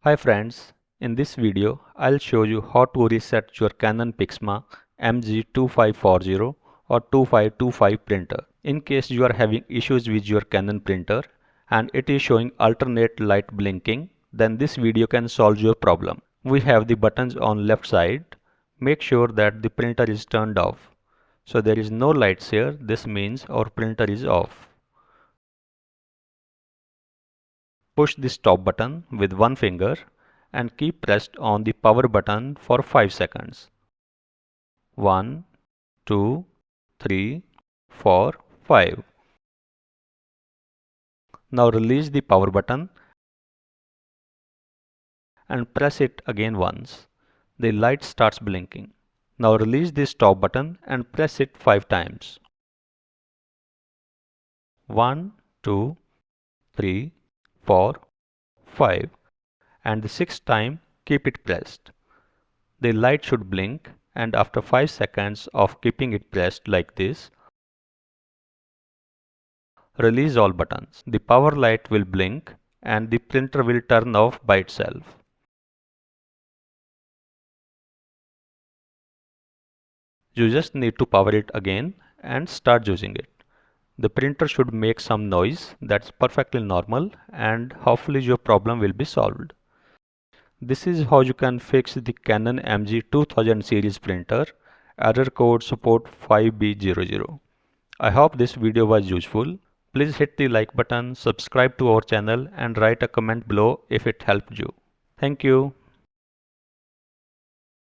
Hi friends, in this video I'll show you how to reset your Canon PIXMA MG2540 or 2525 printer. In case you are having issues with your Canon printer and it is showing alternate light blinking, then this video can solve your problem. We have the buttons on left side. Make sure that the printer is turned off. So there is no lights here. This means our printer is off. Push the stop button with one finger and keep pressed on the power button for 5 seconds. 1, 2, 3, 4, 5. Now release the power button and press it again once. The light starts blinking. Now release the stop button and press it 5 times. 1, 2, 3, 4, 5. And the 6th time keep it pressed. The light should blink, and after 5 seconds of keeping it pressed like this, release all buttons. The power light will blink and the printer will turn off by itself. You just need to power it again and start using it. The printer should make some noise. That's perfectly normal, and hopefully your problem will be solved. This is how you can fix the Canon MG2000 series printer. Error code support 5B00. I hope this video was useful. Please hit the like button, subscribe to our channel and write a comment below if it helped you. Thank you.